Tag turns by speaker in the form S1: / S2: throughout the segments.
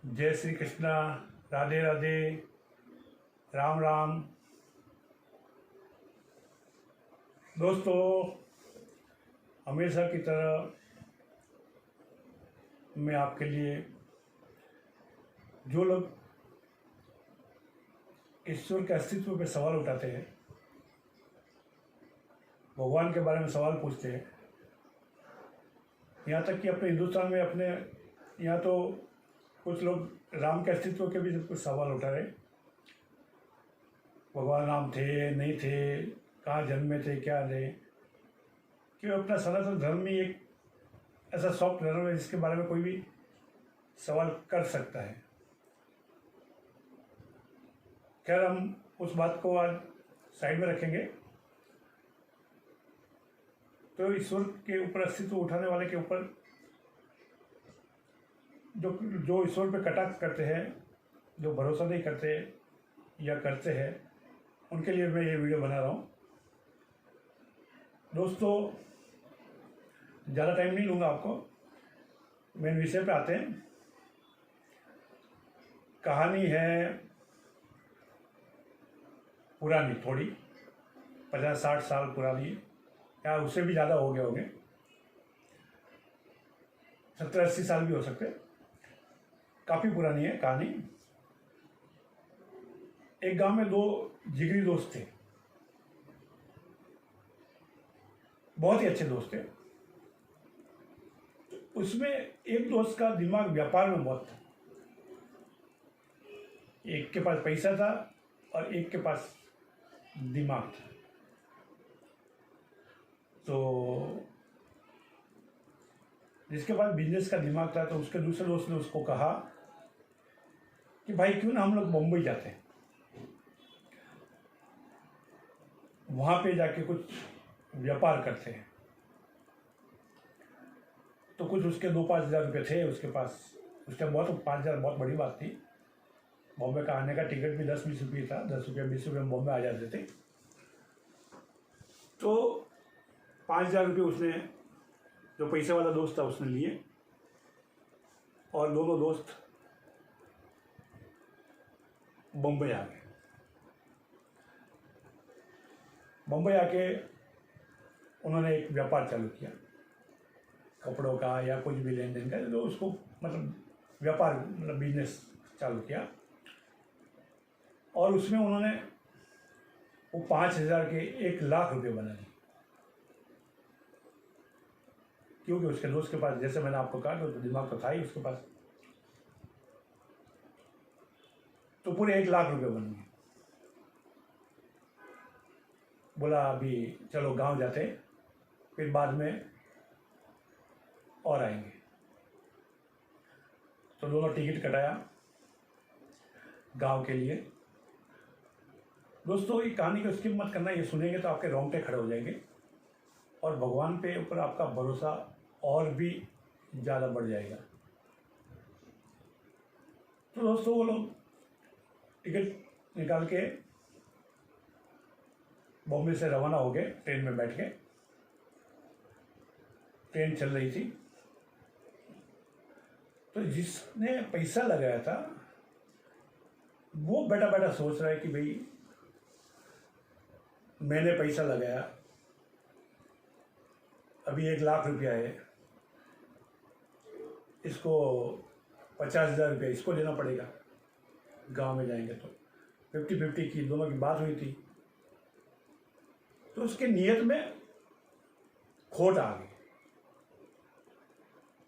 S1: जय श्री कृष्णा। राधे राधे। राम राम। दोस्तों, हमेशा की तरह मैं आपके लिए, जो लोग ईश्वर के अस्तित्व पे सवाल उठाते हैं, भगवान के बारे में सवाल पूछते हैं, यहाँ तक कि अपने हिंदुस्तान में अपने यहाँ तो कुछ लोग राम के अस्तित्व के भी कुछ सवाल उठा रहे, भगवान राम थे नहीं थे, कहाँ जन्मे थे, क्या थे, कि अपना सनातन धर्म ही एक ऐसा सॉफ्ट धर्म है जिसके बारे में कोई भी सवाल कर सकता है। खैर, हम उस बात को आज साइड में रखेंगे। तो ईश्वर के ऊपर अस्तित्व उठाने वाले के ऊपर जो ईश्वर पे कटाक्ष करते हैं, जो भरोसा नहीं करते या करते हैं, उनके लिए मैं ये वीडियो बना रहा हूँ। दोस्तों, ज़्यादा टाइम नहीं लूँगा आपको, मेन विषय पे आते हैं। कहानी है पुरानी, थोड़ी 50-60 साल पुरानी, या उससे भी ज़्यादा हो गए होंगे, 70-80 साल भी हो सकते, काफ़ी पुरानी है कहानी। एक गांव में 2 जिगरी दोस्त थे, बहुत ही अच्छे दोस्त थे। तो उसमें एक दोस्त का दिमाग व्यापार में बहुत था। एक के पास पैसा था और एक के पास दिमाग था। तो जिसके पास बिजनेस का दिमाग था, तो उसके दूसरे दोस्त ने उसको कहा कि भाई क्यों ना हम लोग मुंबई जाते हैं, वहाँ पे जाके कुछ व्यापार करते हैं। तो कुछ उसके 2-5 हज़ार रुपये थे उसके पास। उसके बहुत 5 हज़ार बहुत बड़ी बात थी। बॉम्बे का आने का टिकट भी 10-20 रुपये था, 10 रुपये 20 रुपये में बॉम्बे आ जाते थे। तो 5 हज़ार रुपये उसने, जो पैसे वाला दोस्त था, उसने लिए और दोनों दोस्त बम्बई आ गए। बम्बई आके उन्होंने एक व्यापार चालू किया, कपड़ों का या कुछ भी लेन देन का, तो उसको मतलब व्यापार, मतलब बिजनेस चालू किया। और उसमें उन्होंने वो 5,000 के 1,00,000 रुपये बना लिए, क्योंकि उसके दोस्त के पास, जैसे मैंने आपको कहा, तो दिमाग तो था ही उसके पास। तो पूरे 1,00,000 रुपये बन गए। बोला अभी चलो गांव जाते हैं, फिर बाद में और आएंगे। तो दोनों टिकट कटाया गांव के लिए। दोस्तों, ये कहानी को स्किप मत करना, ये सुनेंगे तो आपके रोंगटे खड़े हो जाएंगे और भगवान पे ऊपर आपका भरोसा और भी ज़्यादा बढ़ जाएगा। तो दोस्तों, वो लोग टिकट निकाल के बॉम्बे से रवाना हो गए। ट्रेन में बैठ के, ट्रेन चल रही थी। तो जिसने पैसा लगाया था वो बैठा बैठा सोच रहा है कि भाई मैंने पैसा लगाया, अभी 1,00,000 रुपया है, इसको 50,000 रुपया इसको देना पड़ेगा। गांव में जाएंगे तो 50-50 की दोनों की बात हुई थी। तो उसके नियत में खोट आ गई।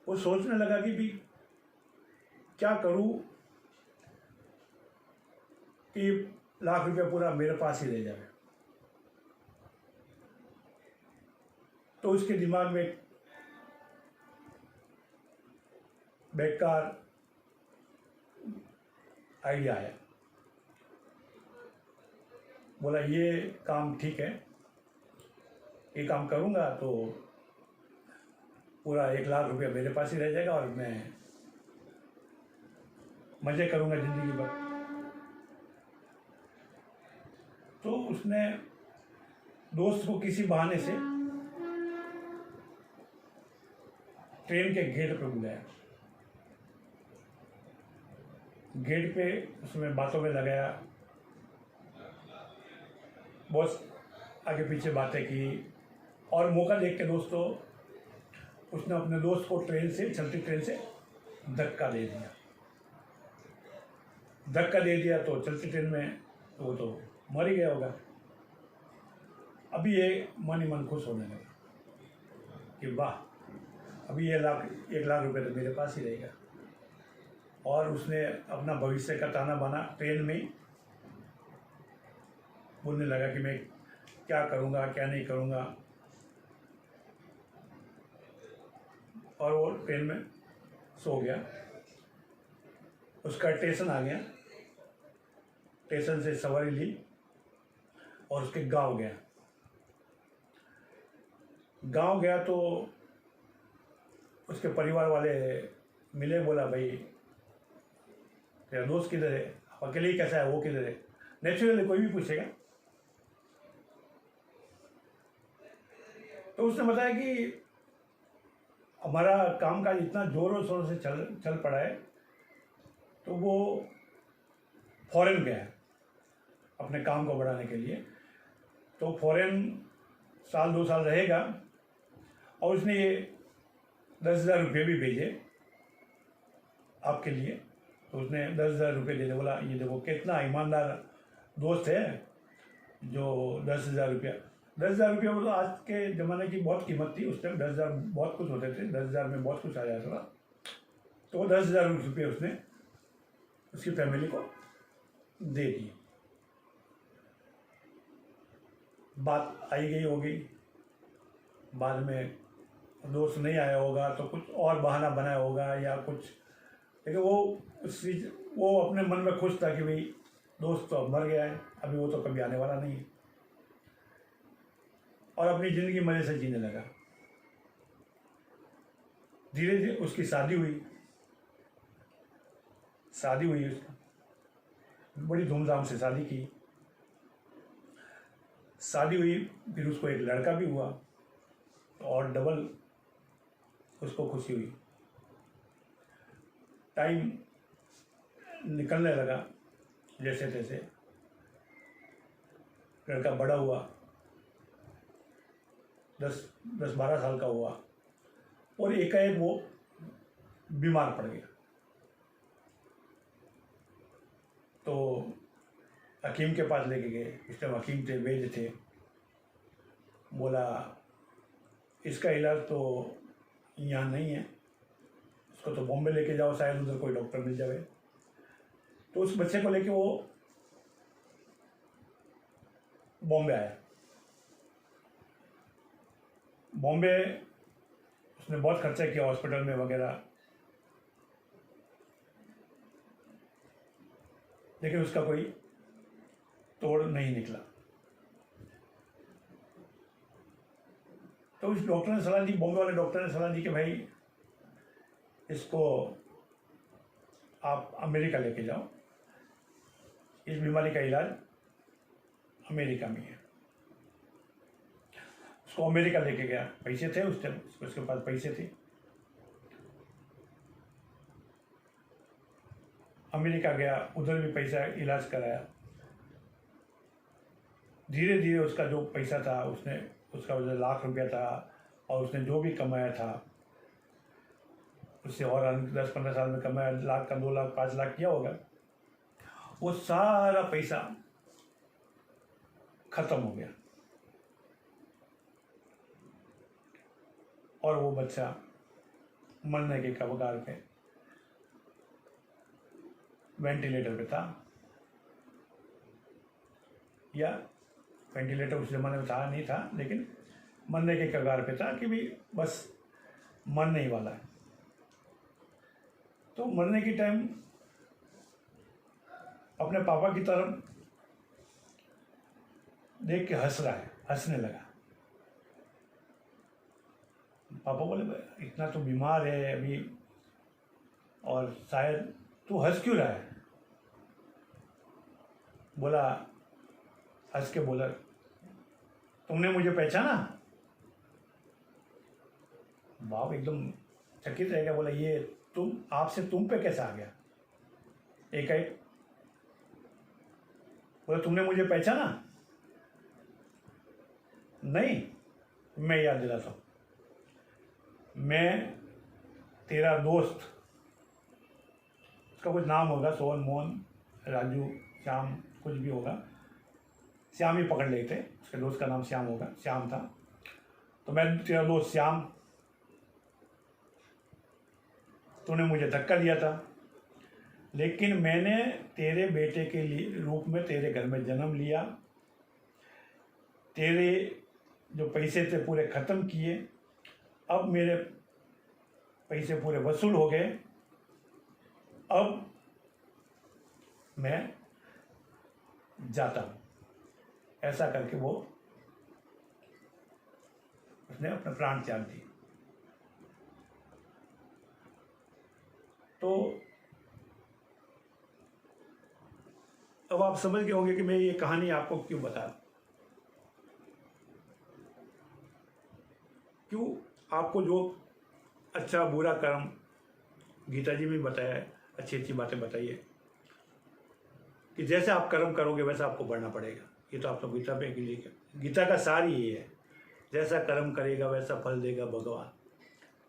S1: वो सोचने लगा कि भी क्या करूं कि 1,00,000 रुपया पूरा मेरे पास ही रह जाए। तो उसके दिमाग में बेकार आइडिया आया। बोला ये काम ठीक है, ये काम करूँगा तो पूरा 1,00,000 रुपया मेरे पास ही रह जाएगा और मैं मज़े करूँगा ज़िंदगी भर। तो उसने दोस्त को किसी बहाने से ट्रेन के गेट पर बुलाया। गेट पे उसमें बातों में लगाया, बहुत आगे पीछे बातें की, और मौका देख के दोस्तों उसने अपने दोस्त को ट्रेन से, चलती ट्रेन से धक्का दे दिया। धक्का दे दिया तो चलती ट्रेन में तो वो तो मर ही गया होगा। अभी ये मन ही मन खुश होने लगा कि वाह, अभी ये 1 लाख रुपए तो मेरे पास ही रहेगा। और उसने अपना भविष्य का ताना बाना ट्रेन में ही बोलने लगा कि मैं क्या करूँगा क्या नहीं करूँगा। और वो ट्रेन में सो गया। उसका स्टेशन आ गया, स्टेशन से सवारी ली और उसके गांव गया। गांव गया तो उसके परिवार वाले मिले, बोला भाई तेरा दोस्त किधर है, अकेले ही कैसा है, वो किधर है। नेचुरली कोई भी पूछेगा। तो उसने बताया कि हमारा काम काज इतना जोरों शोरों से चल पड़ा है, तो वो फॉरेन गया है अपने काम को बढ़ाने के लिए। तो फॉरेन 1-2 साल रहेगा और उसने ये 10,000 रुपये भी भेजे आपके लिए। तो उसने 10,000 रुपये दे दे, बोला ये देखो कितना ईमानदार दोस्त है जो 10,000 रुपया। 10,000 रुपये मतलब आज के ज़माने की बहुत कीमत थी। उस टाइम 10,000 बहुत कुछ होते थे, 10,000 में बहुत कुछ आ जाता था। तो 10,000 रुपये उसने उसकी फैमिली को दे दिए। बात आई गई होगी, बाद में दोस्त नहीं आया होगा तो कुछ और बहाना बनाया होगा या कुछ, लेकिन वो अपने मन में खुश था कि भाई दोस्त तो अब मर गया है, अभी वो तो कभी आने वाला नहीं है। और अपनी ज़िंदगी मज़े से जीने लगा। धीरे धीरे उसकी शादी हुई उसकी, बड़ी धूमधाम से शादी की। शादी हुई, फिर उसको एक लड़का भी हुआ और डबल उसको खुशी हुई। टाइम निकलने लगा जैसे तैसे, लड़का बड़ा हुआ, 10-12 साल का हुआ और एकाएक वो बीमार पड़ गया। तो हकीम के पास लेके गए। उस टाइम हकीम थे, वैद्य थे। बोला इसका इलाज तो यहाँ नहीं है, उसको तो बॉम्बे लेके जाओ, शायद उधर कोई डॉक्टर मिल जाए। तो उस बच्चे को लेके वो बॉम्बे आया। बॉम्बे उसने बहुत खर्चा किया हॉस्पिटल में वगैरह, लेकिन उसका कोई तोड़ नहीं निकला। तो उस डॉक्टर ने सलाह दी, बॉम्बे वाले डॉक्टर ने सलाह दी कि भाई इसको आप अमेरिका लेके जाओ, इस बीमारी का इलाज अमेरिका में है। उसको अमेरिका लेके गया। पैसे थे उस टाइम, उसके पास पैसे थे। अमेरिका गया, उधर भी पैसा इलाज कराया। धीरे धीरे उसका जो पैसा था, उसका 1,00,000 रुपया था और उसने जो भी कमाया था उससे और 10-15 साल में कमाया, 1,00,000 का 2,00,000 5,00,000 किया होगा। वो सारा पैसा खत्म हो गया और वो बच्चा मरने के कगार पे, वेंटिलेटर पे था। या वेंटिलेटर उस ज़माने में था नहीं था, लेकिन मरने के कगार पे था कि भी बस मरने ही वाला है। तो मरने के टाइम अपने पापा की तरफ देख के हंसने लगा। पापा बोले इतना तो बीमार है अभी और शायद तू हंस क्यों रहा है। बोला, हंस के बोला, तुमने मुझे पहचाना। बाप एकदम चकित रह गया। बोला ये तुम पे कैसा आ गया। एकाएक बोला, तुमने मुझे पहचाना? नहीं। मैं याद दिलाता हूँ, मैं तेरा दोस्त, उसका कुछ नाम होगा, सोहन, मोहन, राजू, श्याम, कुछ भी होगा, श्याम ही पकड़ लेते, उसके दोस्त का नाम श्याम होगा, श्याम था। तो मैं तेरा दोस्त श्याम, तूने मुझे धक्का दिया था, लेकिन मैंने तेरे बेटे के लिए रूप में तेरे घर में जन्म लिया, तेरे जो पैसे थे पूरे ख़त्म किए, अब मेरे पैसे पूरे वसूल हो गए, अब मैं जाता हूँ। ऐसा करके वो उसने अपना प्राण त्याग दिए। तो अब आप समझ गए होंगे कि मैं ये कहानी आपको क्यों बता रहा हूं। क्यों आपको जो अच्छा बुरा कर्म गीता जी में बताया है, अच्छी अच्छी बातें बताई है कि जैसे आप कर्म करोगे वैसा आपको बढ़ना पड़ेगा। ये तो आप तो गीता पे के लिए, गीता का सार ही ये है, जैसा कर्म करेगा वैसा फल देगा भगवान,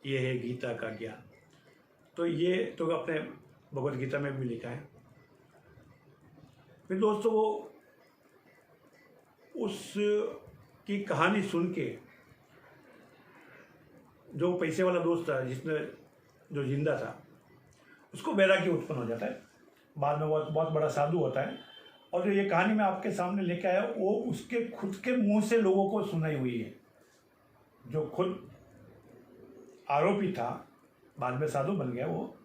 S1: ये है गीता का ज्ञान। तो ये तो अपने भगवत गीता में भी लिखा है। फिर दोस्तों वो उस की कहानी सुन के जो पैसे वाला दोस्त था, जिसने जो जिंदा था, उसको वैराग्य उत्पन्न हो जाता है। बाद में बहुत बहुत बड़ा साधु होता है। और जो ये कहानी मैं आपके सामने लेके आया वो उसके खुद के मुंह से लोगों को सुनाई हुई है। जो खुद आरोपी था, बाद में साधु बन गया वो,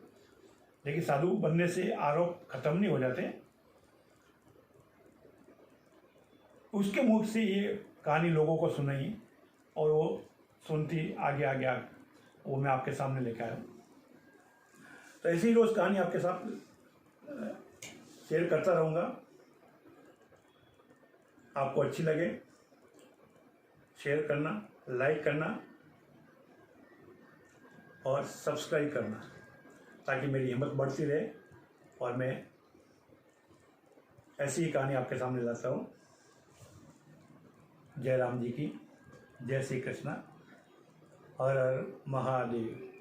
S1: लेकिन साधु बनने से आरोप खत्म नहीं हो जाते। उसके मुख से ये कहानी लोगों को सुनाई और वो सुनती आगे आगे वो मैं आपके सामने लेकर आया। तो ऐसी ही रोज़ कहानी आपके साथ शेयर करता रहूँगा। आपको अच्छी लगे शेयर करना, लाइक करना और सब्सक्राइब करना, ताकि मेरी हिम्मत बढ़ती रहे और मैं ऐसी ही कहानी आपके सामने लाता हूँ। जय राम जी की, जय श्री कृष्णा, हर हर महादेव।